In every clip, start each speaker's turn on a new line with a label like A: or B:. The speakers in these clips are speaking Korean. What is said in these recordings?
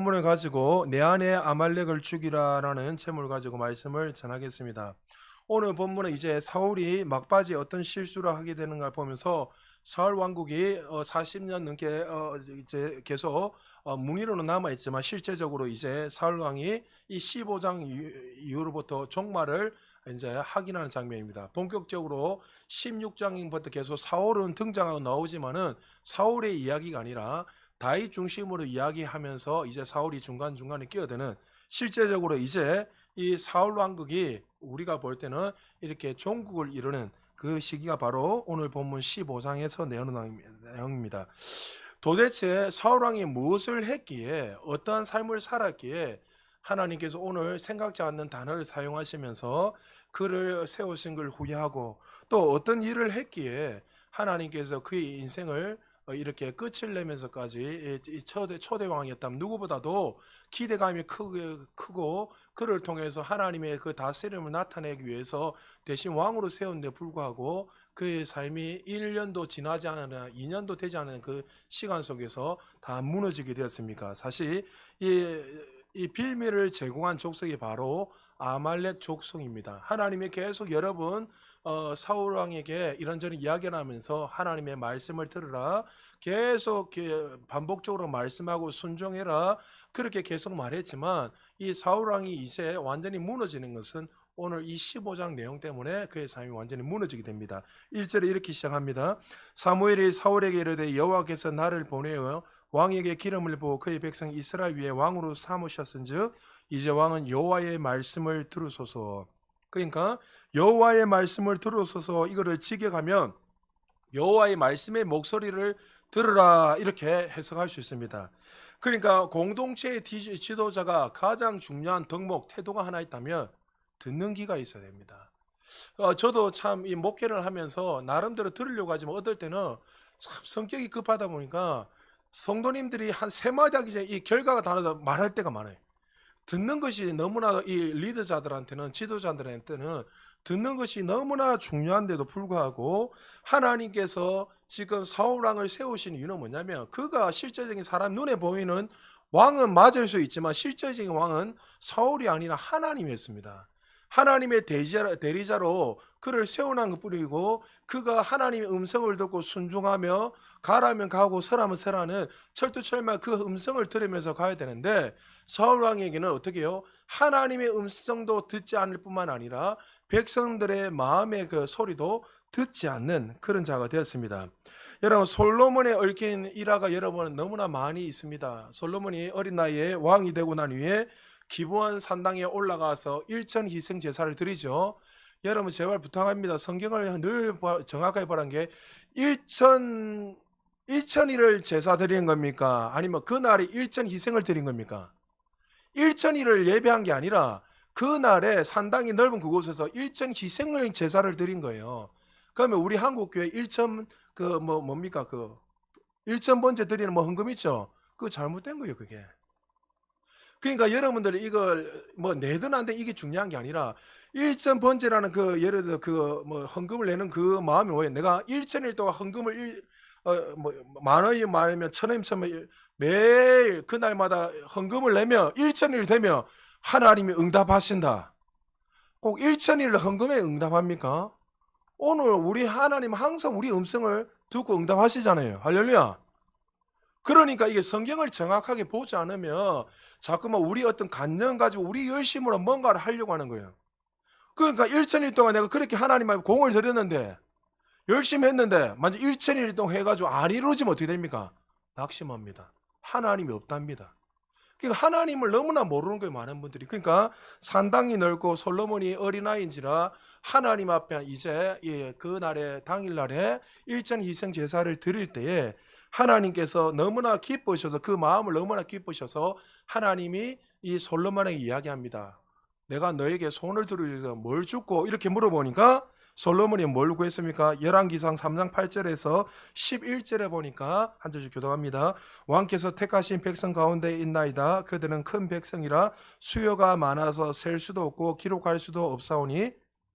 A: 본문을 가지고 내 안에 아말렉을 죽이라라는 제목을 가지고 말씀을 전하겠습니다. 오늘 본문은 이제 사울이 막바지에 어떤 실수를 하게 되는가 보면서 사울 왕국이 40년 넘게 이제 계속 문의로는 남아 있지만 실제적으로 이제 사울 왕이 이 15장 이후로부터 종말을 이제 확인하는 장면입니다. 본격적으로 16장부터 계속 사울은 등장하고 나오지만은 사울의 이야기가 아니라 다윗 중심으로 이야기하면서 이제 사울이 중간중간에 끼어드는, 실제적으로 이제 이 사울 왕국이 우리가 볼 때는 이렇게 종국을 이루는 그 시기가 바로 오늘 본문 15장에서 내어놓은 내용입니다. 도대체 사울 왕이 무엇을 했기에, 어떠한 삶을 살았기에 하나님께서 오늘 생각지 않는 단어를 사용하시면서 그를 세우신 걸 후회하고, 또 어떤 일을 했기에 하나님께서 그의 인생을 이렇게 끝을 내면서까지 이 초대 왕이었다면 누구보다도 기대감이 크고 그를 통해서 하나님의 그 다스림을 나타내기 위해서 대신 왕으로 세운데 불구하고 그의 삶이 1년도 지나지 않은, 2년도 되지 않은 그 시간 속에서 다 무너지게 되었습니까? 사실 이 빌미를 제공한 족속이 바로 아말렉 족속입니다. 하나님이 계속 여러분 사울 왕에게 이런저런 이야기를 하면서 하나님의 말씀을 들으라, 계속 반복적으로 말씀하고 순종해라, 그렇게 계속 말했지만 이 사울 왕이 이제 완전히 무너지는 것은 오늘 이 15장 내용 때문에 그의 삶이 완전히 무너지게 됩니다. 1절에 이렇게 시작합니다. 사무엘이 사울에게 이르되 여호와께서 나를 보내어 왕에게 기름을 부어 그의 백성 이스라엘 위에 왕으로 삼으셨은즉 이제 왕은 여호와의 말씀을 들으소서. 그러니까 여호와의 말씀을 들으소서, 이거를 직역하면 여호와의 말씀의 목소리를 들으라, 이렇게 해석할 수 있습니다. 그러니까 공동체의 지도자가 가장 중요한 덕목, 태도가 하나 있다면 듣는 귀가 있어야 됩니다. 저도 참 이 목회를 하면서 나름대로 들으려고 하지만 어떨 때는 참 성격이 급하다 보니까 성도님들이 한 세 마디 하기 전에 이 결과가 다르다 말할 때가 많아요. 듣는 것이 너무나, 이 리더자들한테는, 지도자들한테는 듣는 것이 너무나 중요한데도 불구하고 하나님께서 지금 사울 왕을 세우신 이유는 뭐냐면, 그가 실제적인 사람 눈에 보이는 왕은 맞을 수 있지만 실제적인 왕은 사울이 아니라 하나님이었습니다. 하나님의 대리자로 그를 세워난 것뿐이고, 그가 하나님의 음성을 듣고 순종하며 가라면 가고 서라면 서라는 철두철미한 그 음성을 들으면서 가야 되는데, 사울 왕에게는 어떻게 해요? 하나님의 음성도 듣지 않을 뿐만 아니라 백성들의 마음의 그 소리도 듣지 않는 그런 자가 되었습니다. 여러분, 솔로몬에 얽힌 일화가 여러분 너무나 많이 있습니다. 솔로몬이 어린 나이에 왕이 되고 난 후에 기브온 산당에 올라가서 일천 희생 제사를 드리죠. 여러분 제발 부탁합니다. 성경을 늘 정확하게 보라는 게, 일천 일천일을 제사 드리는 겁니까? 아니면 그날에 일천 희생을 드린 겁니까? 일천일을 예배한 게 아니라 그날에 산당이 넓은 그곳에서 일천 희생을 제사를 드린 거예요. 그러면 우리 한국 교회 일천 뭡니까 그 일천 번째 드리는 뭐 헌금 있죠? 그거 잘못된 거예요, 그게. 그러니까 여러분들이 이걸 뭐 내든 안 돼 이게 중요한 게 아니라, 일천 번제라는 그 예를 들어 그 뭐 헌금을 내는 그 마음이 뭐예요? 내가 일천일 동안 헌금을 만 원이 많으면 천 원이면 매일 그날마다 헌금을 내면 일천일 되면 하나님이 응답하신다. 꼭 일천일을 헌금에 응답합니까? 오늘 우리 하나님 항상 우리 음성을 듣고 응답하시잖아요. 할렐루야. 그러니까 이게 성경을 정확하게 보지 않으면 자꾸만 우리 어떤 관념 가지고 우리 열심으로 뭔가를 하려고 하는 거예요. 그러니까 일천일 동안 내가 그렇게 하나님 앞에 공을 들였는데, 열심히 했는데 만약 일천일 동안 해가지고 안 이루어지면 어떻게 됩니까? 낙심합니다. 하나님이 없답니다. 그러니까 하나님을 너무나 모르는 거예요, 많은 분들이. 그러니까 산당이 넓고 솔로몬이 어린아이인지라 하나님 앞에 이제 그날에 당일날에 일천 희생 제사를 드릴 때에 하나님께서 너무나 기쁘셔서, 그 마음을 너무나 기쁘셔서 하나님이 이 솔로몬에게 이야기합니다. 내가 너에게 손을 들어서 뭘 줬고, 이렇게 물어보니까 솔로몬이 뭘 구했습니까? 열왕기상 3장 8절에서 11절에 보니까 한 절씩 교독합니다. 왕께서 택하신 백성 가운데 있나이다. 그들은 큰 백성이라 수요가 많아서 셀 수도 없고 기록할 수도 없사오니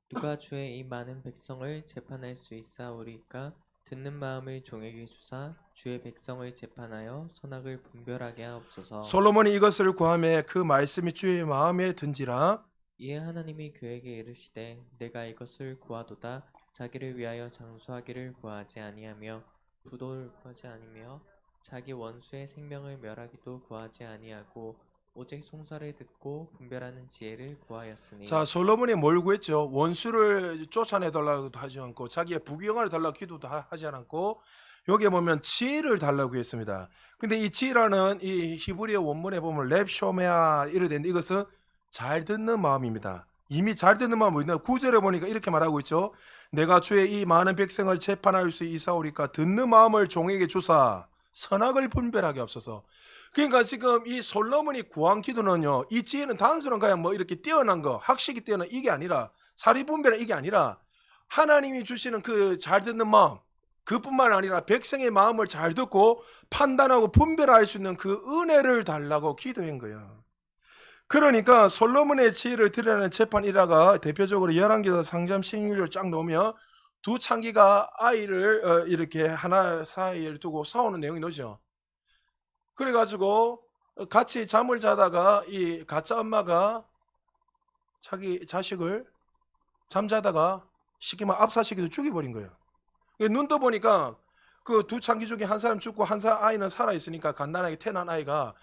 B: 누가 주의 이 많은 백성을 재판할 수 있사오리까? 듣는 마음을 종에게 주사 주의 백성을 재판하여 선악을 분별하게 하옵소서.
A: 솔로몬이 이것을 구하매 그 말씀이 주의 마음에 든지라.
B: 이에 하나님이 그에게 이르시되 내가 이것을 구하도다. 자기를 위하여 장수하기를 구하지 아니하며 부도를 구하지 아니며 자기 원수의 생명을 멸하기도 구하지 아니하고 오직 송사를 듣고 분별하는 지혜를 구하였으니.
A: 자, 솔로몬이 뭘 구했죠? 원수를 쫓아내달라고도 하지 않고 자기의 부귀영화를 달라고 기도도 하지 않았고 여기에 보면 지혜를 달라고 했습니다. 근데 이 지혜라는 이 히브리어 원문에 보면 랩쇼메아 이래 되는데 이것은 잘 듣는 마음입니다. 이미 잘 듣는 마음은 뭐냐? 9절에 보니까 이렇게 말하고 있죠. 내가 주의 이 많은 백성을 재판할 수 있사오리까 듣는 마음을 종에게 주사 선악을 분별하게 없어서. 그러니까 지금 이 솔로몬이 구한 기도는요, 이 지혜는 단순한 그냥 뭐 이렇게 뛰어난 거, 학식이 뛰어난 이게 아니라, 사리분별은 이게 아니라, 하나님이 주시는 그 잘 듣는 마음, 그뿐만 아니라 백성의 마음을 잘 듣고 판단하고 분별할 수 있는 그 은혜를 달라고 기도한 거예요. 그러니까 솔로몬의 지혜를 드러내는 재판 1화가 대표적으로 열왕기서 상점 16절 쫙 놓으면 두 창기가 아이를 이렇게 하나 사이에 두고 싸우는 내용이 나오죠. 그래가지고 같이 잠을 자다가 이 가짜 엄마가 자기 자식을 잠자다가 시키면 압사시켜서 죽여버린 거예요. 눈 떠보니까 그 두 창기 중에 한 사람 죽고 한 사람 아이는 살아있으니까 간단하게 태어난 아이가.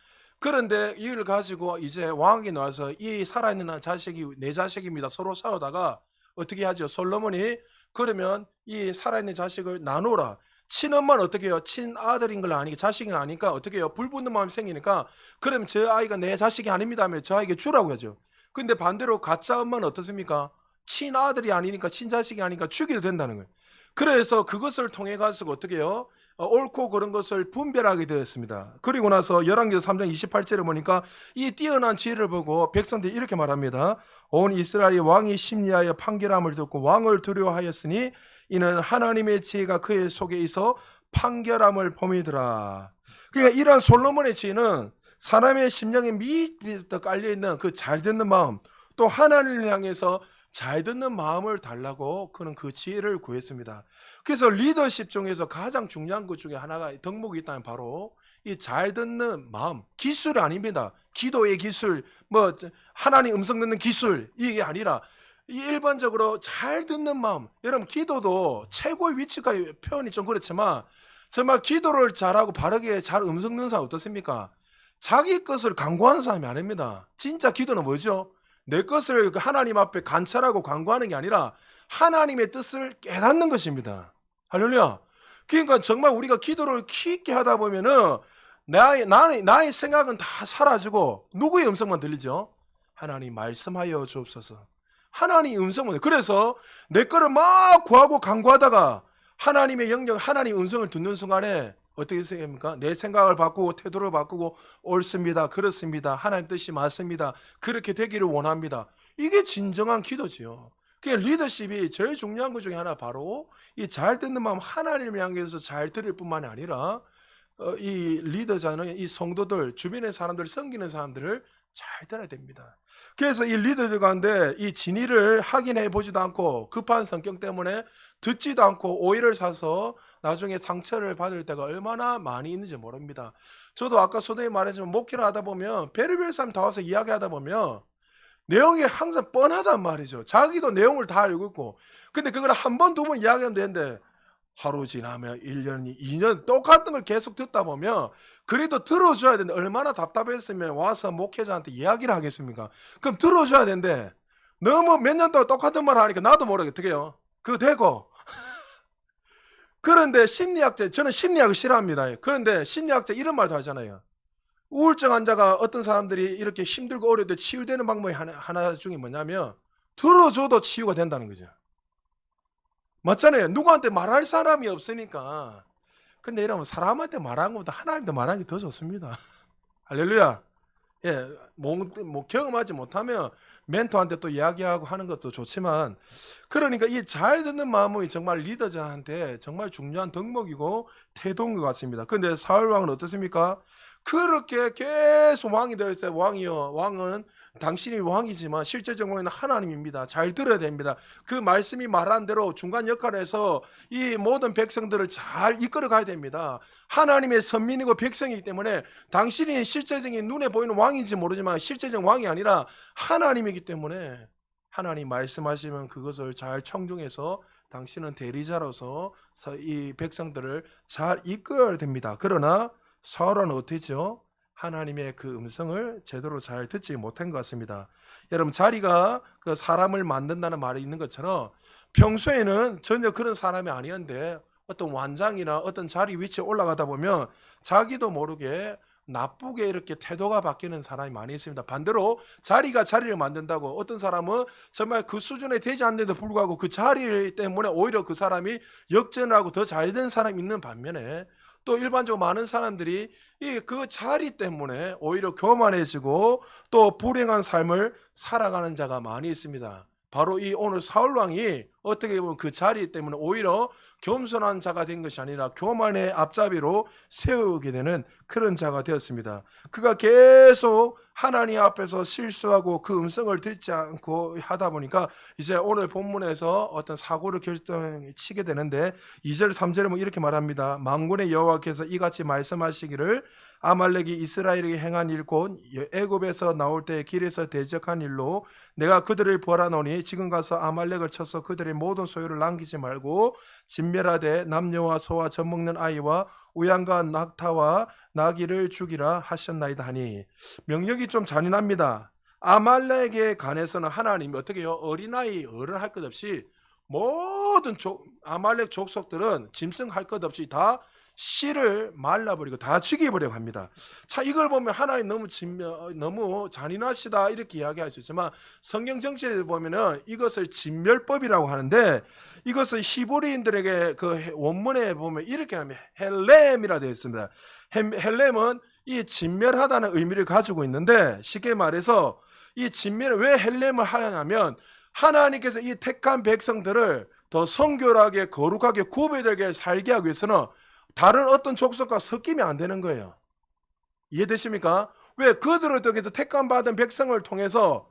A: 그런데 이걸 가지고 이제 왕이 나와서 이 살아있는 자식이 내 자식입니다. 서로 싸우다가 어떻게 하죠? 솔로몬이 그러면 이 살아있는 자식을 나누라. 친엄마는 어떻게 해요? 친아들인 걸 아니까 자식이 아니까 어떻게 해요? 불붙는 마음이 생기니까 그러면 저 아이가 내 자식이 아닙니다 하면 저 아이에게 주라고 하죠. 근데 반대로 가짜 엄마는 어떻습니까? 친아들이 아니니까 친자식이 아니니까 죽여도 된다는 거예요. 그래서 그것을 통해 가지고 어떻게 해요? 옳고 그런 것을 분별하게 되었습니다. 그리고 나서 열왕기서 3장 28절에 보니까 이 뛰어난 지혜를 보고 백성들이 이렇게 말합니다. 온 이스라엘이 왕이 심리하여 판결함을 듣고 왕을 두려워하였으니 이는 하나님의 지혜가 그의 속에 있어 판결함을 범이더라. 그러니까 이러한 솔로몬의 지혜는 사람의 심령에 미리 깔려있는 그 잘 듣는 마음, 또 하나님을 향해서 잘 듣는 마음을 달라고 그는 그 지혜를 구했습니다. 그래서 리더십 중에서 가장 중요한 것 중에 하나가 덕목이 있다면 바로 이 잘 듣는 마음, 기술이 아닙니다. 기도의 기술, 뭐 하나님 음성 듣는 기술 이게 아니라 이 일반적으로 잘 듣는 마음. 여러분 기도도 최고의 위치가 표현이 좀 그렇지만 정말 기도를 잘하고 바르게 잘 음성 듣는 사람 어떻습니까? 자기 것을 강구하는 사람이 아닙니다. 진짜 기도는 뭐죠? 내 것을 하나님 앞에 관찰하고 간구하는 게 아니라 하나님의 뜻을 깨닫는 것입니다. 할렐루야. 그러니까 정말 우리가 기도를 깊게 하다 보면은 나의 생각은 다 사라지고 누구의 음성만 들리죠? 하나님 말씀하여 주옵소서. 하나님 음성만. 그래서 내 거를 막 구하고 간구하다가 하나님의 영역, 하나님 음성을 듣는 순간에 어떻게 생각합니까? 내 생각을 바꾸고 태도를 바꾸고 옳습니다. 그렇습니다. 하나님 뜻이 맞습니다. 그렇게 되기를 원합니다. 이게 진정한 기도지요. 그게 리더십이 제일 중요한 것 중에 하나 바로 이 잘 듣는 마음 하나님을 향해서 잘 들을 뿐만 아니라 이 리더자는 이 성도들 주변의 사람들 섬기는 사람들을 잘 들어야 됩니다. 그래서 이 리더들 가운데 이 진의를 확인해 보지도 않고 급한 성격 때문에 듣지도 않고 오해를 사서 나중에 상처를 받을 때가 얼마나 많이 있는지 모릅니다. 저도 아까 소대에 말했지만 목회를 하다 보면 별의별 사람 다 와서 이야기하다 보면 내용이 항상 뻔하단 말이죠. 자기도 내용을 다 알고 있고 근데 그걸 한 번, 두 번 이야기하면 되는데 하루 지나면 1년, 2년 똑같은 걸 계속 듣다 보면 그래도 들어줘야 되는데 얼마나 답답했으면 와서 목회자한테 이야기를 하겠습니까? 그럼 들어줘야 되는데 너무 몇 년 동안 똑같은 말 하니까 나도 모르게 어떻게 해요? 그거 되고 그런데 심리학자, 저는 심리학을 싫어합니다. 그런데 심리학자 이런 말도 하잖아요. 우울증 환자가 어떤 사람들이 이렇게 힘들고 어려울 때 치유되는 방법이 하나 중에 뭐냐면 들어줘도 치유가 된다는 거죠. 맞잖아요. 누구한테 말할 사람이 없으니까. 근데 여러분 사람한테 말하는 것보다 하나님한테 말하는 게 더 좋습니다. 할렐루야. 예, 뭐 경험하지 못하면 멘토한테 또 이야기하고 하는 것도 좋지만 그러니까 이 잘 듣는 마음이 정말 리더자한테 정말 중요한 덕목이고 태도인 것 같습니다. 근데 사울 왕은 어떻습니까? 그렇게 계속 왕이 되어 있어요. 왕이요. 왕은 당신이 왕이지만 실제적 왕은 하나님입니다. 잘 들어야 됩니다. 그 말씀이 말한 대로 중간 역할에서 이 모든 백성들을 잘 이끌어 가야 됩니다. 하나님의 선민이고 백성이기 때문에 당신이 실제적인 눈에 보이는 왕인지 모르지만 실제적 왕이 아니라 하나님이기 때문에 하나님 말씀하시면 그것을 잘 청중해서 당신은 대리자로서 이 백성들을 잘 이끌어야 됩니다. 그러나 사울은 어땠죠? 하나님의 그 음성을 제대로 잘 듣지 못한 것 같습니다. 여러분, 자리가 그 사람을 만든다는 말이 있는 것처럼 평소에는 전혀 그런 사람이 아니었는데 어떤 완장이나 어떤 자리 위치에 올라가다 보면 자기도 모르게 나쁘게 이렇게 태도가 바뀌는 사람이 많이 있습니다. 반대로 자리가 자리를 만든다고 어떤 사람은 정말 그 수준에 되지 않는데도 불구하고 그 자리 때문에 오히려 그 사람이 역전하고 더 잘된 사람이 있는 반면에 또 일반적으로 많은 사람들이 그 자리 때문에 오히려 교만해지고 또 불행한 삶을 살아가는 자가 많이 있습니다. 바로 이 오늘 사울 왕이 어떻게 보면 그 자리 때문에 오히려 겸손한 자가 된 것이 아니라 교만의 앞잡이로 세우게 되는 그런 자가 되었습니다. 그가 계속 하나님 앞에서 실수하고 그 음성을 듣지 않고 하다 보니까 이제 오늘 본문에서 어떤 사고를 결정치게 되는데 2절 3절에 뭐 이렇게 말합니다. 만군의 여호와께서 이같이 말씀하시기를 아말렉이 이스라엘에게 행한 일 곧 애굽에서 나올 때 길에서 대적한 일로 내가 그들을 벌하노니 지금 가서 아말렉을 쳐서 그들의 모든 소유를 남기지 말고 진멸하되 남녀와 소와 젖먹는 아이와 우양과 낙타와 나귀를 죽이라 하셨나이다 하니 명령이 좀 잔인합니다. 아말렉에 관해서는 하나님이 어떻게 해요? 어린아이 어른할 것 없이 모든 아말렉 족속들은 짐승할 것 없이 다 씨를 말라버리고 다 죽여버리고 합니다. 자, 이걸 보면 하나님 너무 잔인하시다 이렇게 이야기할 수 있지만 성경 정체에 보면은 이것을 진멸법이라고 하는데 이것을 히브리인들에게 그 원문에 보면 이렇게 하면 헬렘이라 되어 있습니다. 헬렘은 이 진멸하다는 의미를 가지고 있는데 쉽게 말해서 이 진멸을 왜 헬렘을 하냐면 하나님께서 이 택한 백성들을 더 성결하게 거룩하게 구별되게 살게 하기 위해서는 다른 어떤 족속과 섞이면 안 되는 거예요. 이해되십니까? 왜? 그들을 통해서 택함받은 백성을 통해서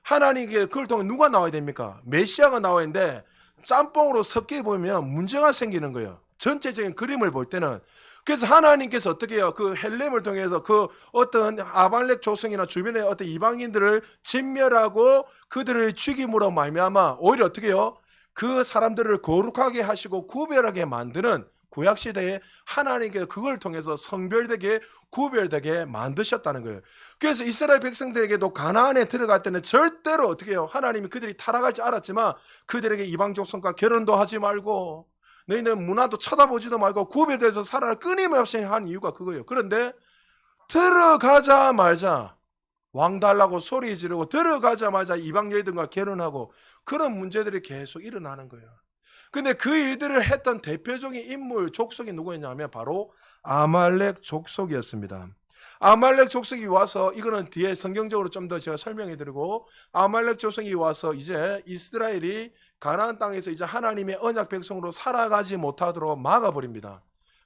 A: 하나님께 그걸 통해 누가 나와야 됩니까? 메시아가 나와야 되는데 짬뽕으로 섞여 보면 문제가 생기는 거예요. 전체적인 그림을 볼 때는. 그래서 하나님께서 어떻게 해요? 그 헬렘을 통해서 그 어떤 아말렉 조성이나 주변의 어떤 이방인들을 진멸하고 그들을 죽임으로 말미암아 오히려 어떻게 해요? 그 사람들을 거룩하게 하시고 구별하게 만드는 구약시대에 하나님께서 그걸 통해서 성별되게 구별되게 만드셨다는 거예요. 그래서 이스라엘 백성들에게도 가나안에 들어갈 때는 절대로 어떻게 해요? 하나님이 그들이 타락할 줄 알았지만 그들에게 이방 족속과 결혼도 하지 말고 너희는 문화도 쳐다보지도 말고 구별돼서 살아라 끊임없이 한 이유가 그거예요. 그런데 들어가자마자 왕 달라고 소리 지르고 들어가자마자 이방 여인들과 결혼하고 그런 문제들이 계속 일어나는 거예요. 근데 그 일들을 했던 대표적인 인물 족속이 누구였냐면 바로 아말렉 족속이었습니다. 아말렉 족속이 와서 이거는 뒤에 성경적으로 좀 더 제가 설명해 드리고 아말렉 족속이 와서 이제 이스라엘이 가나안 땅에서 이제 하나님의 언약 백성으로 살아가지 못하도록 막아버립니다.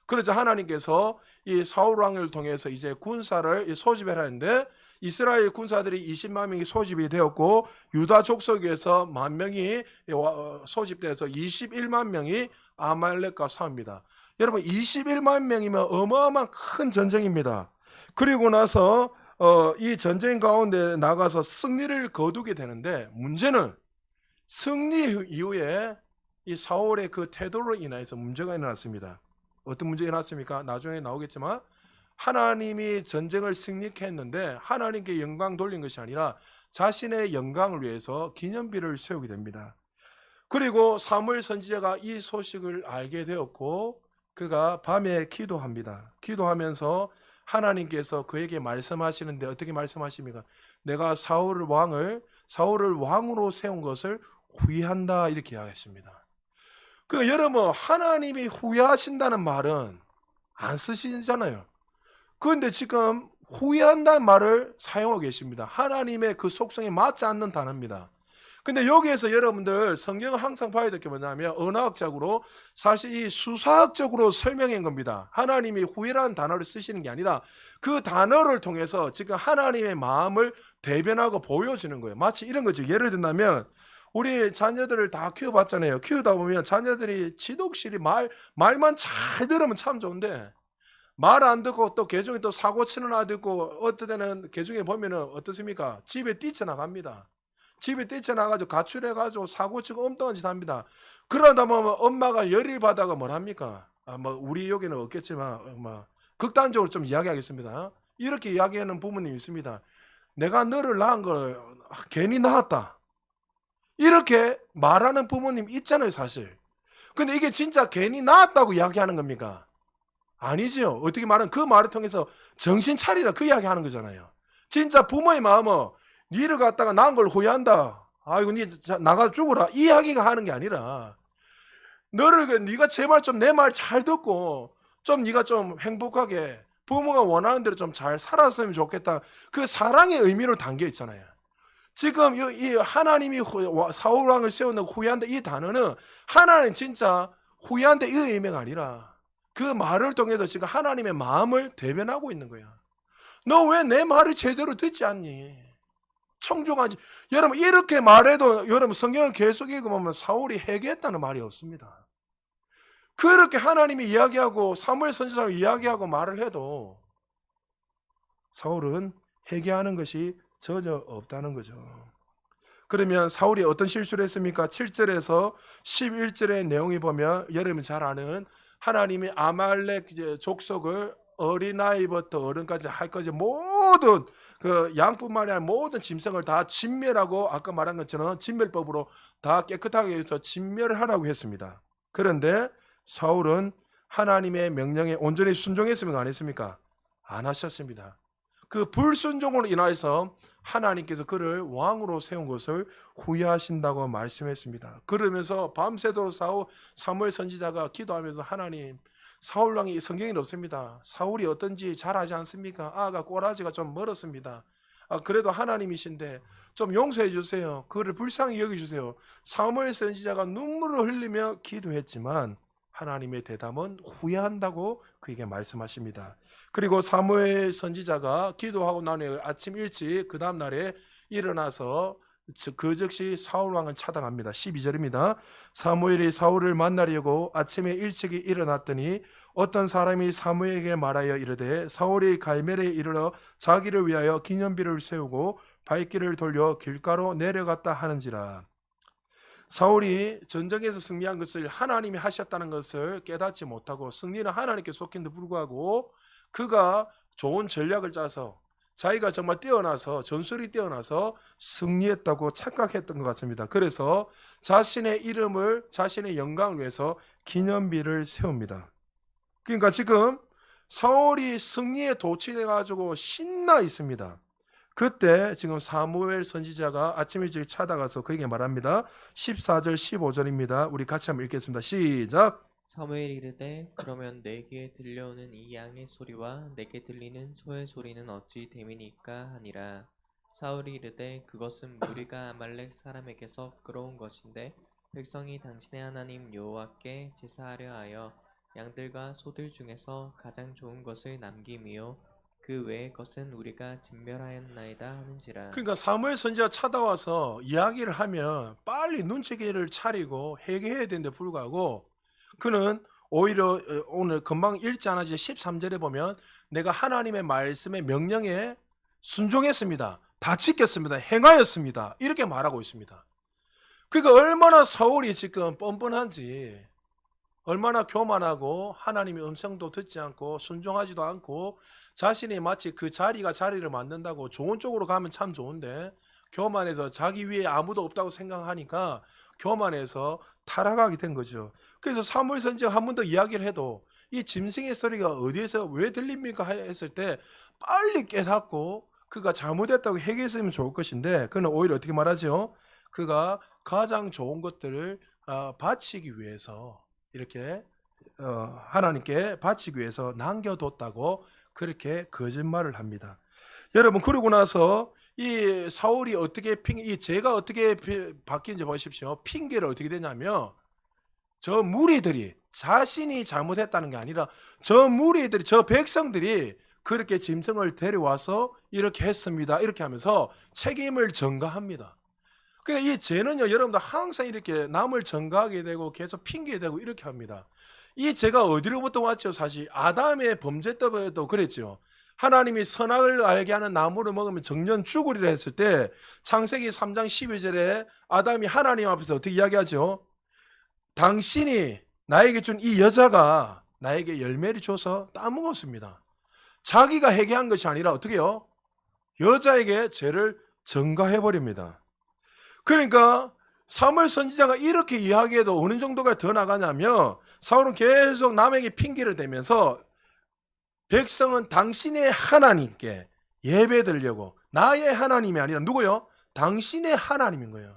A: 그러자 하나님께서 이 사울 왕을 통해서 이제 군사를 소집을 하는데 이스라엘 군사들이 20만 명이 소집이 되었고 유다 족속에서 10,000명이 소집돼서 21만 명이 아말렉과 싸웁니다. 여러분 21만 명이면 어마어마한 큰 전쟁입니다. 그리고 나서 이 전쟁 가운데 나가서 승리를 거두게 되는데 문제는 승리 이후에 이 사울의 그 태도로 인해서 문제가 일어났습니다. 어떤 문제가 일어났습니까? 나중에 나오겠지만 하나님이 전쟁을 승리케 했는데 하나님께 영광 돌린 것이 아니라 자신의 영광을 위해서 기념비를 세우게 됩니다. 그리고 사무엘 선지자가 이 소식을 알게 되었고 그가 밤에 기도합니다. 기도하면서 하나님께서 그에게 말씀하시는데 어떻게 말씀하십니까? 내가 사울을 왕으로 세운 것을 후회한다 이렇게 이야기했습니다. 그 여러분 하나님이 후회하신다는 말은 안 쓰시잖아요. 그런데 지금 후회한다는 말을 사용하고 계십니다. 하나님의 그 속성에 맞지 않는 단어입니다. 근데 여기에서 여러분들 성경을 항상 봐야 될 게 뭐냐면 언어학적으로 사실 이 수사학적으로 설명한 겁니다. 하나님이 후회라는 단어를 쓰시는 게 아니라 그 단어를 통해서 지금 하나님의 마음을 대변하고 보여주는 거예요. 마치 이런 거죠. 예를 든다면 우리 자녀들을 다 키워봤잖아요. 키우다 보면 자녀들이 지독실이 말만 잘 들으면 참 좋은데 말 안 듣고 또 개중에 또 사고 치는 아도 있고 어떤 때는 개중에 보면은 어떻습니까? 집에 뛰쳐나갑니다. 집에 뛰쳐나가지고 가출해가지고 사고 치고 엉뚱한 짓 합니다. 그러다 보면 엄마가 열일 받아가 뭘 합니까? 뭐 우리 여기는 없겠지만 뭐 극단적으로 좀 이야기하겠습니다. 이렇게 이야기하는 부모님이 있습니다. 내가 너를 낳은 걸 괜히 낳았다. 이렇게 말하는 부모님 있잖아요, 사실. 근데 이게 진짜 괜히 낳았다고 이야기하는 겁니까? 아니죠. 어떻게 말하면 그 말을 통해서 정신 차리라 그 이야기 하는 거잖아요. 진짜 부모의 마음은 니를 갖다가 낳은 걸 후회한다. 아이고 니 나가 죽어라. 이 이야기가 하는 게 아니라 너를 네가 제발 좀 내 말 잘 듣고 좀 네가 좀 행복하게 부모가 원하는 대로 좀 잘 살았으면 좋겠다. 그 사랑의 의미로 담겨 있잖아요. 지금 이 하나님이 사울 왕을 세우는 후회한다 이 단어는 하나님 진짜 후회한다 이 의미가 아니라 그 말을 통해서 지금 하나님의 마음을 대변하고 있는 거야. 너 왜 내 말을 제대로 듣지 않니? 청종하지. 여러분 이렇게 말해도 여러분 성경을 계속 읽어보면 사울이 회개했다는 말이 없습니다. 그렇게 하나님이 이야기하고 사무엘 선지자가 이야기하고 말을 해도 사울은 회개하는 것이 전혀 없다는 거죠. 그러면 사울이 어떤 실수를 했습니까? 7절에서 11절의 내용이 보면 여러분이 잘 아는 하나님이 아말렉 족속을 어린아이부터 어른까지 할까지 모든 그 양뿐만이 아니라 모든 짐승을 다 진멸하고 아까 말한 것처럼 진멸법으로 다 깨끗하게 해서 진멸을 하라고 했습니다. 그런데 사울은 하나님의 명령에 온전히 순종했습니까? 안 했습니까? 안 하셨습니다. 그 불순종으로 인하여서 하나님께서 그를 왕으로 세운 것을 후회하신다고 말씀했습니다. 그러면서 밤새도록 사무엘 선지자가 기도하면서 하나님 사울 왕이 성경에 없습니다. 사울이 어떤지 잘 아지 않습니까? 아가 꼬라지가 좀 멀었습니다. 그래도 하나님이신데 좀 용서해 주세요. 그를 불쌍히 여겨주세요. 사무엘 선지자가 눈물을 흘리며 기도했지만 하나님의 대답은 후회한다고 그에게 말씀하십니다. 그리고 사무엘 선지자가 기도하고 난 후에 아침 일찍 그 다음 날에 일어나서 그 즉시 사울 왕을 차단합니다. 12절입니다. 사무엘이 사울을 만나려고 아침에 일찍이 일어났더니 어떤 사람이 사무엘에게 말하여 이르되 사울이 갈멜에 이르러 자기를 위하여 기념비를 세우고 발길을 돌려 길가로 내려갔다 하는지라. 사울이 전쟁에서 승리한 것을 하나님이 하셨다는 것을 깨닫지 못하고 승리는 하나님께 속힌데 불구하고 그가 좋은 전략을 짜서 자기가 정말 뛰어나서 전술이 뛰어나서 승리했다고 착각했던 것 같습니다. 그래서 자신의 이름을 자신의 영광을 위해서 기념비를 세웁니다. 그러니까 지금 사울이 승리에 도취돼 가지고 신나 있습니다. 그때 지금 사무엘 선지자가 아침 일찍 찾아가서 그에게 말합니다. 14절 15절입니다. 우리 같이 한번 읽겠습니다. 시작.
B: 사무엘이 이르되 그러면 내 귀에 들려오는 이 양의 소리와 내게 들리는 소의 소리는 어찌 됨이니까 하니라. 사울이 이르되 그것은 무리가 아말렉 사람에게서 끌어온 것인데 백성이 당신의 하나님 여호와께 제사하려 하여 양들과 소들 중에서 가장 좋은 것을 남김이요 그 외의 것은 우리가 진멸하였나이다 하는지라.
A: 그러니까 사무엘 선지자 찾아와서 이야기를 하면 빨리 눈치를 차리고 회개해야 되는데 불구하고 그는 오히려 오늘 금방 읽지 않았지 13절에 보면 내가 하나님의 말씀의 명령에 순종했습니다. 다 지켰습니다. 행하였습니다. 이렇게 말하고 있습니다. 그러니까 얼마나 사울이 지금 뻔뻔한지 얼마나 교만하고 하나님의 음성도 듣지 않고 순종하지도 않고 자신이 마치 그 자리가 자리를 만든다고 좋은 쪽으로 가면 참 좋은데 교만해서 자기 위에 아무도 없다고 생각하니까 교만해서 타락하게 된 거죠. 그래서 사무엘 선지자가 한 번 더 이야기를 해도 이 짐승의 소리가 어디에서 왜 들립니까 했을 때 빨리 깨닫고 그가 잘못했다고 회개했으면 좋을 것인데 그는 오히려 어떻게 말하죠? 그가 가장 좋은 것들을 바치기 위해서 이렇게 하나님께 바치기 위해서 남겨뒀다고 그렇게 거짓말을 합니다. 여러분 그러고 나서 이 사울이 어떻게 이 죄가 어떻게 바뀐지 보십시오. 핑계를 어떻게 되냐면 저 무리들이 자신이 잘못했다는 게 아니라 저 무리들이 저 백성들이 그렇게 짐승을 데려와서 이렇게 했습니다. 이렇게 하면서 책임을 전가합니다. 그러니까 이 죄는요, 여러분들 항상 이렇게 남을 전가하게 되고 계속 핑계대고 이렇게 합니다. 이 죄가 어디로부터 왔죠? 사실 아담의 범죄 때도 그랬죠. 하나님이 선악을 알게 하는 나무를 먹으면 정년 죽으리라 했을 때 창세기 3장 12절에 아담이 하나님 앞에서 어떻게 이야기하죠? 당신이 나에게 준 이 여자가 나에게 열매를 줘서 따먹었습니다. 자기가 회개한 것이 아니라 어떻게 해요? 여자에게 죄를 전가해버립니다. 그러니까 사무엘 선지자가 이렇게 이야기해도 어느 정도가 더 나가냐면 사울은 계속 남에게 핑계를 대면서 백성은 당신의 하나님께 예배드리려고, 나의 하나님이 아니라 누구요? 당신의 하나님인 거예요.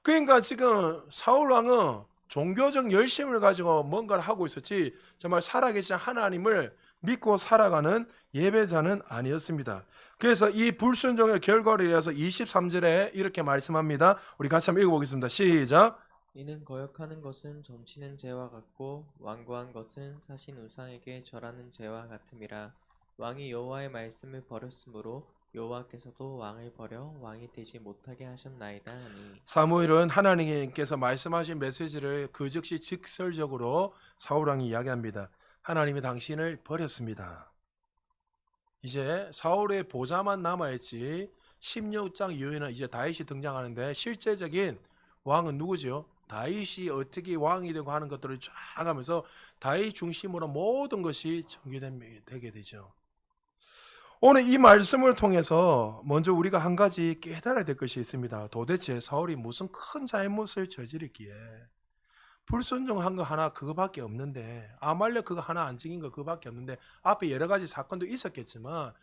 A: 그러니까 지금 사울 왕은 종교적 열심을 가지고 뭔가를 하고 있었지 정말 살아계신 하나님을 믿고 살아가는 예배자는 아니었습니다. 그래서 이 불순종의 결과로 인해서 23절에 이렇게 말씀합니다. 우리 같이 한번 읽어보겠습니다. 시작.
B: 이는 거역하는 것은 점치는 죄와 같고 완고한 것은 사신 우상에게 절하는 죄와 같음이라. 왕이 여호와의 말씀을 버렸으므로 여호와께서도 왕을 버려 왕이 되지 못하게 하셨나이다 하니.
A: 사무엘은 하나님께서 말씀하신 메시지를 그 즉시 직설적으로 사울 왕이 이야기합니다. 하나님이 당신을 버렸습니다. 이제 사울의 보좌만 남아있지 16장 이후에는 이제 다윗이 등장하는데 실제적인 왕은 누구죠? 다윗이 어떻게 왕이 되고 하는 것들을 쫙 하면서 다윗 중심으로 모든 것이 전개되게 되죠. 오늘 이 말씀을 통해서 먼저 우리가 한 가지 깨달아야 될 것이 있습니다. 도대체 사울이 무슨 큰 잘못을 저지르기에 불순종한 거 하나 그거밖에 없는데, 아말렉 그거 하나 안 지킨 거 그거밖에 없는데, 앞에 여러 가지 사건도 있었겠지만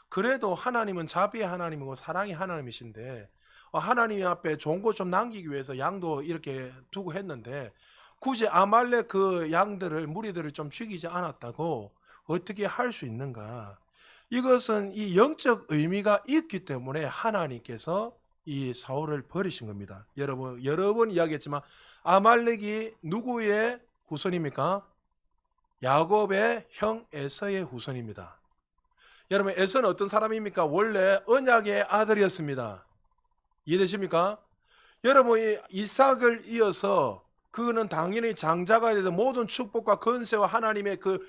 A: 그래도 하나님은 자비의 하나님이고 사랑의 하나님이신데 하나님 앞에 좋은 거 좀 남기기 위해서 양도 이렇게 두고 했는데 굳이 아말렉 그 양들을 무리들을 좀 죽이지 않았다고 어떻게 할 수 있는가? 이것은 이 영적 의미가 있기 때문에 하나님께서 이 사울을 버리신 겁니다. 여러 번 이야기했지만 아말렉이 누구의 후손입니까? 야곱의 형 에서의 후손입니다. 여러분, 에서는 어떤 사람입니까? 원래 언약의 아들이었습니다. 이해되십니까? 여러분, 이 이삭을 이어서 그는 당연히 장자가 되는 모든 축복과 건세와 하나님의 그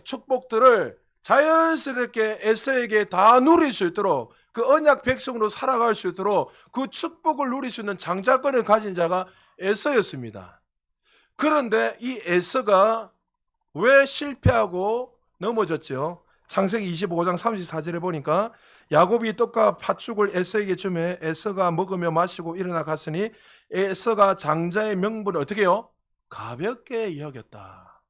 A: 축복들을 자연스럽게 에서에게 다 누릴 수 있도록, 그 언약 백성으로 살아갈 수 있도록 그 축복을 누릴 수 있는 장자권을 가진 자가 에서였습니다. 그런데 이 에서가 왜 실패하고 넘어졌죠? 창세기 25장 34절에 보니까 야곱이 떡과 팥죽을 에서에게 주매 에서가 먹으며 마시고 일어나 갔으니 에서가 장자의 명분을 어떻게 해요? 가볍게 여겼다.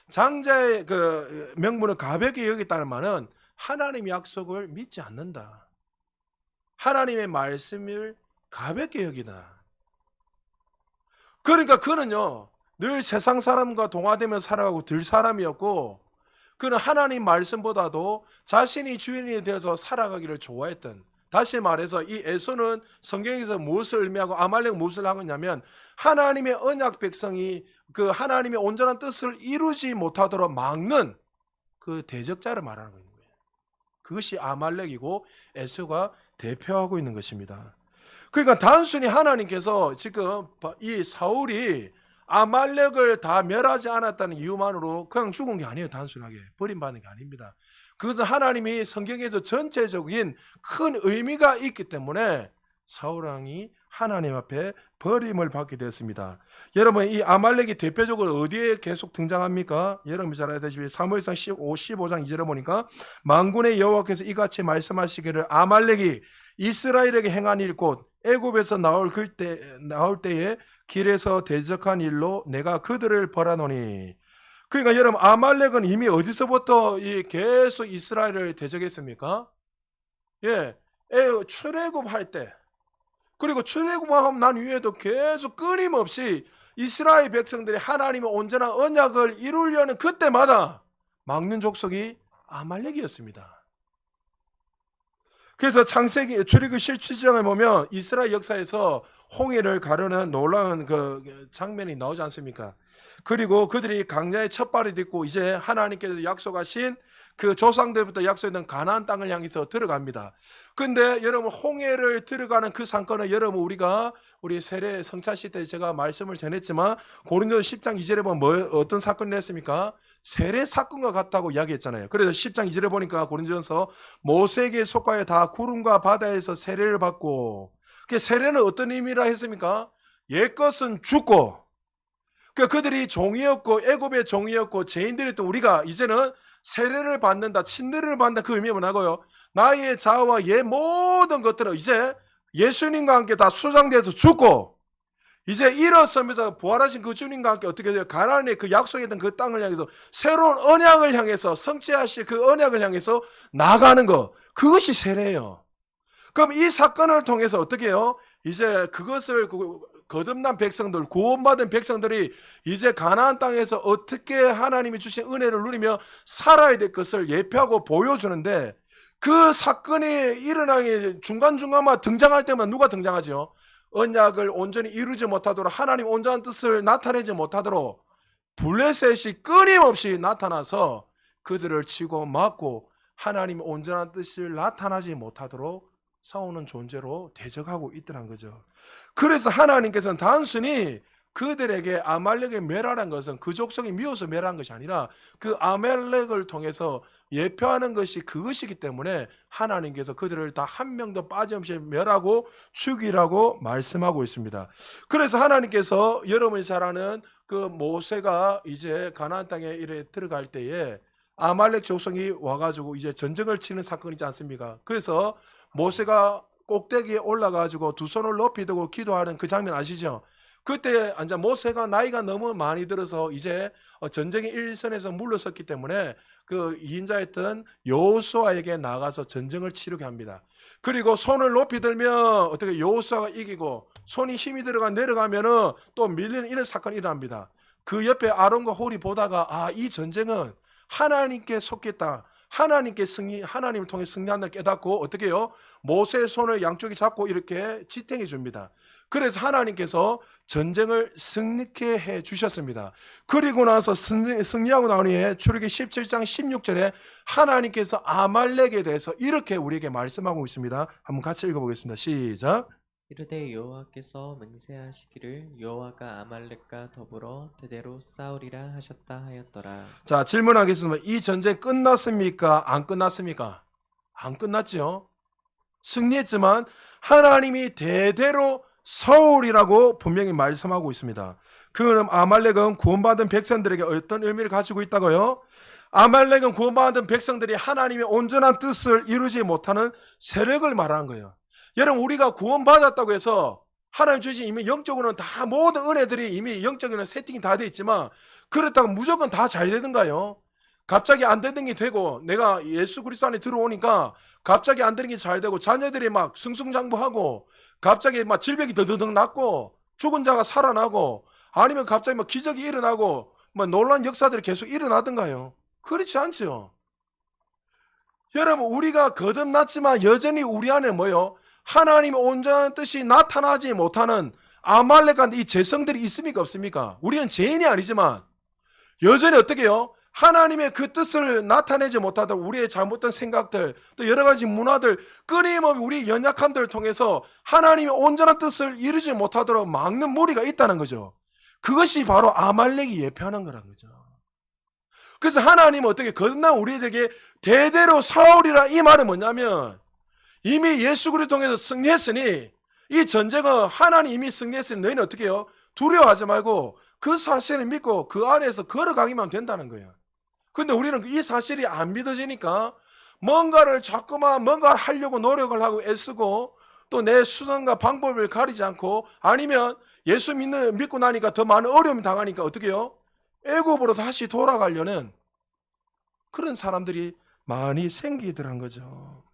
A: 장자의 그 명분을 가볍게 여겼다는 말은 하나님의 약속을 믿지 않는다. 하나님의 말씀을 가볍게 여기다. 그러니까 그는요, 늘 세상 사람과 동화되며 살아가고 들 사람이었고, 그는 하나님 말씀보다도 자신이 주인이 되어서 살아가기를 좋아했던, 다시 말해서 이 에서는 성경에서 무엇을 의미하고 아말렉 무엇을 하고 있냐면 하나님의 언약 백성이 그 하나님의 온전한 뜻을 이루지 못하도록 막는 그 대적자를 말하는 거예요. 그것이 아말렉이고 에서가 대표하고 있는 것입니다. 그러니까 단순히 하나님께서 지금 이 사울이 아말렉을 다 멸하지 않았다는 이유만으로 그냥 죽은 게 아니에요. 단순하게 버림받는 게 아닙니다. 그것은 하나님이 성경에서 전체적인 큰 의미가 있기 때문에 사울 왕이 하나님 앞에 버림을 받게 됐습니다. 여러분, 이 아말렉이 대표적으로 어디에 계속 등장합니까? 여러분이 잘 알다시피 사무엘상 15장 2절에 보니까 만군의 여호와께서 이같이 말씀하시기를 아말렉이 이스라엘에게 행한 일 곧 애굽에서 나올 때에 길에서 대적한 일로 내가 그들을 벌하노니. 그러니까 여러분, 아말렉은 이미 어디서부터 계속 이스라엘을 대적했습니까? 출애굽할 때, 그리고 출애굽하고 난 이후에도 계속 끊임없이 이스라엘 백성들이 하나님의 온전한 언약을 이루려는 그때마다 막는 족속이 아말렉이었습니다. 그래서 창세기 출애굽 17장에 보면 이스라엘 역사에서 홍해를 가르는 놀라운 그 장면이 나오지 않습니까? 그리고 그들이 강야의 첫 발이 딛고 이제 하나님께서 약속하신 그 조상들부터 약속했던 가나안 땅을 향해서 들어갑니다. 근데 여러분 홍해를 들어가는 그 사건은 여러분 우리 세례 성찬식 때 제가 말씀을 전했지만 고린도서 10장 2절에 보면 어떤 사건이 했습니까? 세례 사건과 같다고 이야기했잖아요. 그래서 10장 2절에 보니까 고린도전서 모세에게 속하여 다 구름과 바다에서 세례를 받고 그 세례는 어떤 의미라 했습니까? 옛것은 죽고 그들이 종이었고 애굽의 종이었고 죄인들이었던 우리가 이제는 세례를 받는다, 침례를 받는다. 그 의미가 뭐냐고요? 나의 자아와 옛 모든 것들은 이제 예수님과 함께 다 수장돼서 죽고 이제 일어서면서 부활하신 그 주님과 함께 어떻게 돼요? 가나안의 그 약속했던 그 땅을 향해서 새로운 언약을 향해서 성취하실 그 언약을 향해서 나가는 것, 그것이 세례예요. 그럼 이 사건을 통해서 어떻게 해요? 이제 그것을 거듭난 백성들, 구원받은 백성들이 이제 가나안 땅에서 어떻게 하나님이 주신 은혜를 누리며 살아야 될 것을 예표하고 보여주는데 그 사건이 일어나기 중간중간만 등장할 때만 누가 등장하죠? 언약을 온전히 이루지 못하도록 하나님 온전한 뜻을 나타내지 못하도록 블레셋이 끊임없이 나타나서 그들을 치고 맞고 하나님의 온전한 뜻을 나타나지 못하도록 싸우는 존재로 대적하고 있더란 거죠. 그래서 하나님께서는 단순히 그들에게 아말렉의 멸하라는 것은 그 족속이 미워서 멸한 것이 아니라 그 아말렉을 통해서 예표하는 것이 그것이기 때문에 하나님께서 그들을 다 한 명도 빠짐없이 멸하고 죽이라고 말씀하고 있습니다. 그래서 하나님께서 여러분이 잘 아는 그 모세가 이제 가나안 땅에 이래 들어갈 때에 아말렉 족속이 와가지고 이제 전쟁을 치는 사건이지 않습니까? 그래서 모세가 꼭대기에 올라가지고 두 손을 높이 들고 기도하는 그 장면 아시죠? 그때 이제 모세가 나이가 너무 많이 들어서 이제 전쟁의 일선에서 물러섰기 때문에 그 2인자였던 여호수아에게 나가서 전쟁을 치르게 합니다. 그리고 손을 높이 들면 어떻게 여호수아가 이기고 손이 힘이 들어가 내려가면은 또 밀리는 이런 사건이 일어납니다. 그 옆에 아론과 홀이 보다가 이 전쟁은 하나님께 속겠다. 하나님을 통해 승리한다 깨닫고 어떻게 해요? 모세의 손을 양쪽에 잡고 이렇게 지탱해 줍니다. 그래서 하나님께서 전쟁을 승리케 해 주셨습니다. 그리고 나서 승리하고 나온 후에 출애굽기 17장 16절에 하나님께서 아말렉에 대해서 이렇게 우리에게 말씀하고 있습니다. 한번 같이 읽어보겠습니다. 시작.
B: 이르되 여호와께서 맹세하시기를 여호와가 아말렉과 더불어 대대로 싸우리라 하셨다 하였더라.
A: 자, 질문하겠습니다. 이 전쟁 끝났습니까? 안 끝났습니까? 안 끝났죠. 승리했지만 하나님이 대대로 싸우리라고 분명히 말씀하고 있습니다. 그럼 아말렉은 구원받은 백성들에게 어떤 의미를 가지고 있다고요? 아말렉은 구원받은 백성들이 하나님의 온전한 뜻을 이루지 못하는 세력을 말하는 거예요. 여러분 우리가 구원받았다고 해서 하나님 주신 이미 영적으로는 다 모든 은혜들이 이미 영적인 세팅이 다 돼 있지만 그렇다고 무조건 다 잘 되는가요? 갑자기 안 되는 게 되고 내가 예수 그리스도 안에 들어오니까 갑자기 안 되는 게 잘 되고 자녀들이 막 승승장구하고 갑자기 막 질병이 더더덕 낫고 죽은 자가 살아나고 아니면 갑자기 막 기적이 일어나고 막 놀라운 역사들이 계속 일어나던가요? 그렇지 않죠. 여러분 우리가 거듭났지만 여전히 우리 안에 뭐요? 하나님의 온전한 뜻이 나타나지 못하는 아말렉 같은 이 재성들이 있습니까 없습니까? 우리는 죄인이 아니지만 여전히 어떻게 해요? 하나님의 그 뜻을 나타내지 못하도록 우리의 잘못된 생각들 또 여러 가지 문화들 끊임없이 우리 연약함들을 통해서 하나님의 온전한 뜻을 이루지 못하도록 막는 무리가 있다는 거죠. 그것이 바로 아말렉이 예표하는 거라는 거죠. 그래서 하나님은 어떻게 거듭난 우리에게 대대로 싸우리라 이 말은 뭐냐면 이미 예수 그리스도 통해서 승리했으니 이 전쟁은 하나님 이미 승리했으니 너희는 어떻게 해요? 두려워하지 말고 그 사실을 믿고 그 안에서 걸어가기만 된다는 거예요. 근데 우리는 이 사실이 안 믿어지니까 뭔가를 하려고 노력을 하고 애쓰고 또 내 수단과 방법을 가리지 않고 아니면 예수 믿고 나니까 더 많은 어려움이 당하니까 어떻게 해요? 애굽으로 다시 돌아가려는 그런 사람들이 많이 생기더란 거죠.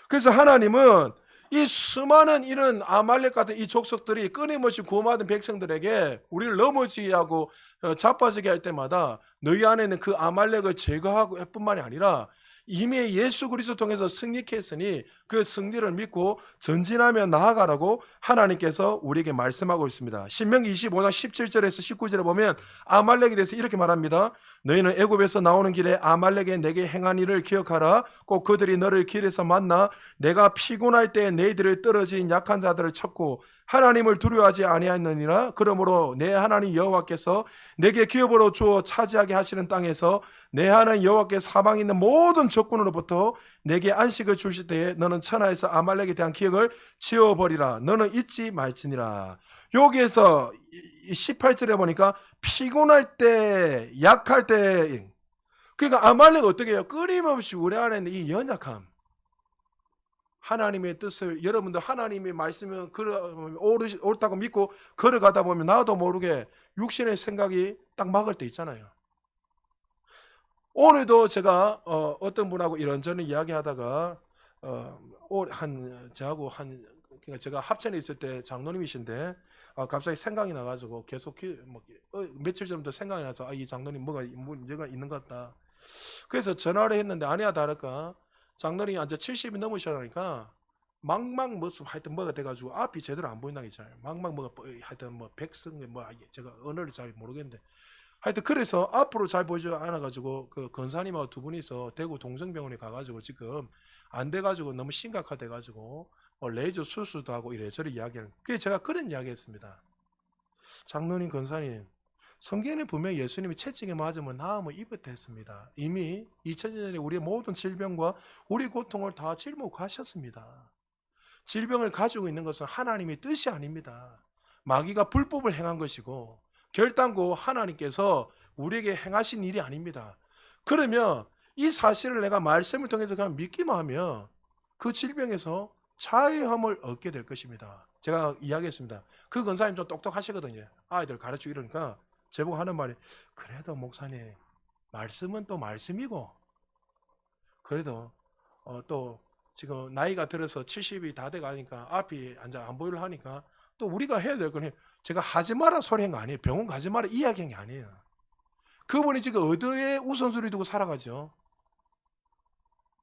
A: 그래서 하나님은 이 수많은 이런 아말렉 같은 이 족속들이 끊임없이 구원받은 백성들에게 우리를 넘어지게 하고 자빠지게 할 때마다 너희 안에는 그 아말렉을 제거하고 뿐만이 아니라 이미 예수 그리스도 통해서 승리케 했으니 그 승리를 믿고 전진하며 나아가라고 하나님께서 우리에게 말씀하고 있습니다. 신명기 25장 17절에서 19절에 보면 아말렉에 대해서 이렇게 말합니다. 너희는 애굽에서 나오는 길에 아말렉에 내게 행한 일을 기억하라. 꼭 그들이 너를 길에서 만나 내가 피곤할 때 너희들을 떨어진 약한 자들을 쳤고 하나님을 두려워하지 아니하였느니라. 그러므로 내 하나님 여호와께서 내게 기업으로 주어 차지하게 하시는 땅에서 내 하나님 여호와께 사방에 있는 모든 적군으로부터 내게 안식을 주실 때에 너는 천하에서 아말렉에 대한 기억을 지워버리라. 너는 잊지 말지니라. 여기에서 18절에 보니까 피곤할 때, 약할 때, 그러니까 아말렉 어떻게 해요? 끊임없이 우리 안에 있는 이 연약함, 하나님의 뜻을, 여러분들 하나님의 말씀은 옳다고 믿고 걸어가다 보면 나도 모르게 육신의 생각이 딱 막을 때 있잖아요. 오늘도 제가 어떤 분하고 이런저런 이야기하다가 그러니까 제가 합천에 있을 때 장로님이신데 갑자기 생각이 나가지고 계속 며칠 전부터 생각이 나서 이 장로님 뭐가 문제가 있는 것 같다. 그래서 전화를 했는데 아니야 다를까 장로님이 이제 70이 넘으시라니까 망망 하여튼 뭐가 돼가지고 앞이 제대로 안 보인다는 게 있잖아요. 망망 뭐가 하여튼 뭐 백성 제가 언어를 잘 모르겠는데 하여튼 그래서 앞으로 잘 보이지 않아가지고 그 권사님하고 두 분이서 대구 동성병원에 가가지고 지금 안 돼가지고 너무 심각하돼가지고 레이저 수술도 하고 이래저래 이야기하는. 그래서 제가 그런 이야기했습니다. 장로님, 권사님, 성경에 분명히 예수님이 채찍에 맞으면 나음을 입었다 했습니다. 이미 2000년 전에 우리의 모든 질병과 우리 고통을 다 짊어가셨습니다. 질병을 가지고 있는 것은 하나님의 뜻이 아닙니다. 마귀가 불법을 행한 것이고 결단코 하나님께서 우리에게 행하신 일이 아닙니다. 그러면 이 사실을 내가 말씀을 통해서 그냥 믿기만 하면 그 질병에서 자유함을 얻게 될 것입니다. 제가 이야기했습니다. 그 권사님 좀 똑똑하시거든요. 아이들 가르치고 이러니까 제보고 하는 말이 그래도 목사님 말씀은 또 말씀이고 그래도 또 지금 나이가 들어서 70이 다 돼가니까 앞이 안 보이려 하니까 또 우리가 해야 될 건 제가 하지 마라 소리 한 거 아니에요. 병원 가지 마라 이야기한 게 아니에요. 그분이 지금 어디에 우선순위 두고 살아가죠?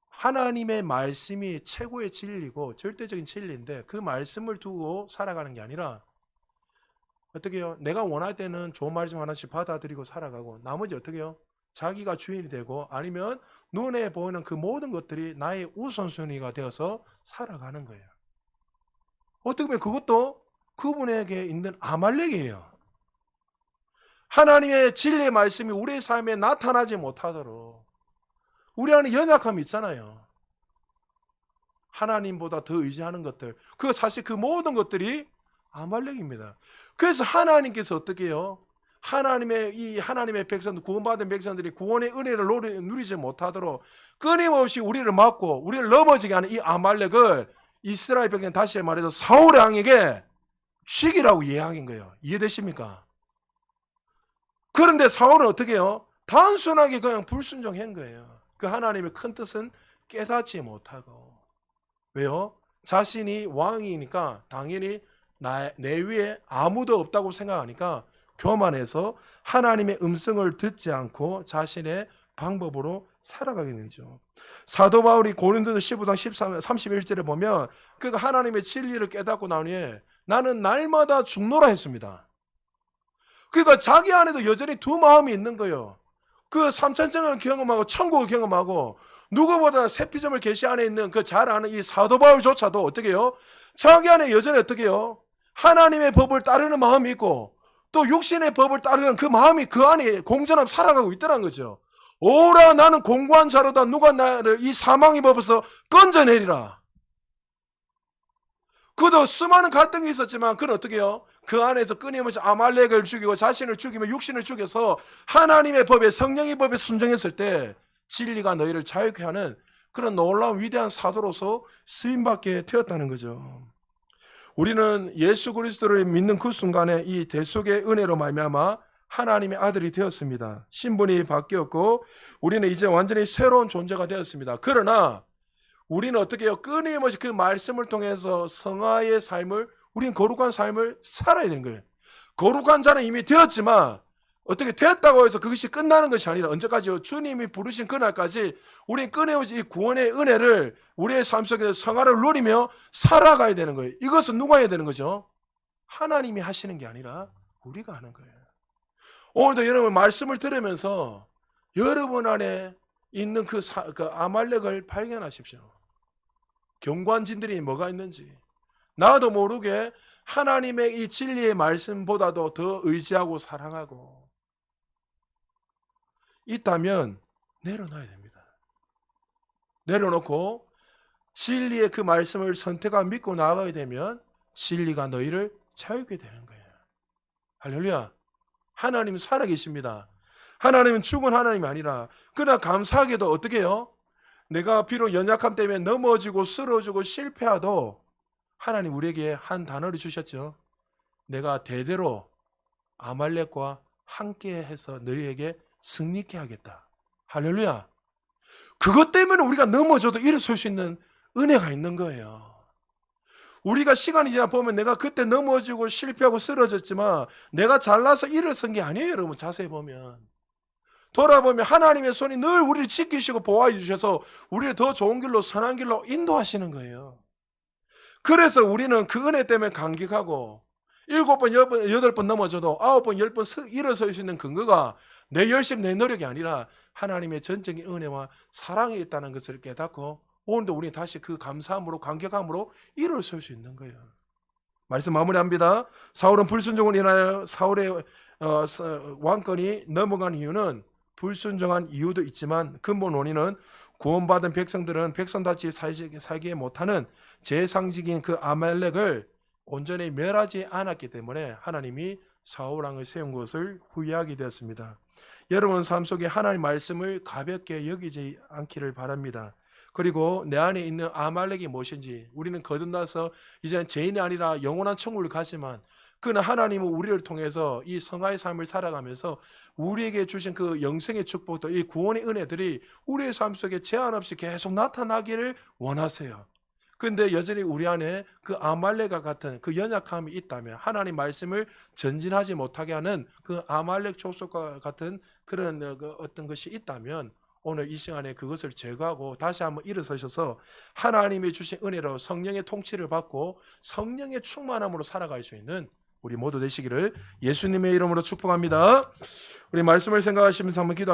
A: 하나님의 말씀이 최고의 진리고 절대적인 진리인데 그 말씀을 두고 살아가는 게 아니라 어떻게 해요? 내가 원할 때는 좋은 말씀 하나씩 받아들이고 살아가고 나머지 어떻게 해요? 자기가 주인이 되고 아니면 눈에 보이는 그 모든 것들이 나의 우선순위가 되어서 살아가는 거예요. 어떻게 보면 그것도 그분에게 있는 아말렉이에요. 하나님의 진리의 말씀이 우리의 삶에 나타나지 못하도록 우리 안에 연약함이 있잖아요. 하나님보다 더 의지하는 것들. 사실 그 모든 것들이 아말렉입니다. 그래서 하나님께서 어떻게 해요? 하나님의 백성들, 구원받은 백성들이 구원의 은혜를 누리지 못하도록 끊임없이 우리를 막고 우리를 넘어지게 하는 이 아말렉을 이스라엘 백성은 다시 말해서 사울의 왕에게 죽이라고 예약인 거예요. 이해되십니까? 그런데 사울은 어떻게 해요? 단순하게 그냥 불순종한 거예요. 그 하나님의 큰 뜻은 깨닫지 못하고. 왜요? 자신이 왕이니까 당연히 내 위에 아무도 없다고 생각하니까 교만해서 하나님의 음성을 듣지 않고 자신의 방법으로 살아가게 되죠. 사도 바울이 고린도서 15장 31절에 보면 그가 하나님의 진리를 깨닫고 나오니 나는 날마다 죽노라 했습니다. 그러니까 자기 안에도 여전히 두 마음이 있는 거예요. 그 삼천정을 경험하고 천국을 경험하고 누구보다 세피점을 계시 안에 있는 그 잘 아는 이 사도 바울조차도 어떻게 해요? 자기 안에 여전히 어떻게 해요? 하나님의 법을 따르는 마음이 있고 또 육신의 법을 따르는 그 마음이 그 안에 공존하며 살아가고 있더란 거죠. 오라 나는 공고한 자로다. 누가 나를 이 사망의 법에서 건져내리라. 그도 수많은 갈등이 있었지만 그는 어떻게 해요? 그 안에서 끊임없이 아말렉을 죽이고 자신을 죽이며 육신을 죽여서 하나님의 법에 성령의 법에 순종했을 때 진리가 너희를 자유케 하는 그런 놀라운 위대한 사도로서 쓰임받게 되었다는 거죠. 우리는 예수 그리스도를 믿는 그 순간에 이 대속의 은혜로 말미암아 하나님의 아들이 되었습니다. 신분이 바뀌었고 우리는 이제 완전히 새로운 존재가 되었습니다. 그러나 우리는 어떻게 해요? 끊임없이 그 말씀을 통해서 성화의 삶을 우리는 거룩한 삶을 살아야 되는 거예요. 거룩한 자는 이미 되었지만 어떻게 됐다고 해서 그것이 끝나는 것이 아니라 언제까지요? 주님이 부르신 그날까지 우리 끊임없이 이 구원의 은혜를 우리의 삶 속에서 성화를 누리며 살아가야 되는 거예요. 이것은 누가 해야 되는 거죠? 하나님이 하시는 게 아니라 우리가 하는 거예요. 오늘도 여러분 말씀을 들으면서 여러분 안에 있는 그 아말렉을 발견하십시오. 경관진들이 뭐가 있는지. 나도 모르게 하나님의 이 진리의 말씀보다도 더 의지하고 사랑하고 있다면 내려놔야 됩니다. 내려놓고 진리의 그 말씀을 선택하고 믿고 나아가게 되면 진리가 너희를 자유케 되는 거예요. 할렐루야. 하나님은 살아계십니다. 하나님은 죽은 하나님이 아니라, 그러나 감사하게도 어떻게 해요? 내가 비록 연약함 때문에 넘어지고 쓰러지고 실패하도 하나님 우리에게 한 단어를 주셨죠. 내가 대대로 아말렉과 함께해서 너희에게 승리케 하겠다. 할렐루야. 그것 때문에 우리가 넘어져도 일어설 수 있는 은혜가 있는 거예요. 우리가 시간이 지나 보면 내가 그때 넘어지고 실패하고 쓰러졌지만 내가 잘나서 일어선 게 아니에요. 여러분 자세히 보면 돌아보면 하나님의 손이 늘 우리를 지키시고 보호해 주셔서 우리를 더 좋은 길로 선한 길로 인도하시는 거예요. 그래서 우리는 그 은혜 때문에 감격하고 7번, 8번 넘어져도 9번, 10번 일어설 수 있는 근거가 내 열심, 내 노력이 아니라 하나님의 전적인 은혜와 사랑이 있다는 것을 깨닫고 오늘도 우리는 다시 그 감사함으로 감격함으로 일어설 수 있는 거예요. 말씀 마무리합니다. 사울은 불순종을 인하여 사울의 왕권이 넘어간 이유는 불순종한 이유도 있지만 근본 원인은 구원받은 백성들은 백성같이 살지 못하는 제상직인 그 아말렉을 온전히 멸하지 않았기 때문에 하나님이 사울왕을 세운 것을 후회하게 되었습니다. 여러분 삶 속에 하나님 말씀을 가볍게 여기지 않기를 바랍니다. 그리고 내 안에 있는 아말렉이 무엇인지 우리는 거듭나서 이제는 죄인이 아니라 영원한 천국을 가지만 그러나 하나님은 우리를 통해서 이 성화의 삶을 살아가면서 우리에게 주신 그 영생의 축복도 이 구원의 은혜들이 우리의 삶 속에 제한 없이 계속 나타나기를 원하세요. 그런데 여전히 우리 안에 그 아말렉과 같은 그 연약함이 있다면 하나님 말씀을 전진하지 못하게 하는 그 아말렉 족속과 같은 그런 어떤 것이 있다면 오늘 이 시간에 그것을 제거하고 다시 한번 일어서셔서 하나님이 주신 은혜로 성령의 통치를 받고 성령의 충만함으로 살아갈 수 있는 우리 모두 되시기를 예수님의 이름으로 축복합니다. 우리 말씀을 생각하시면서 한번 기도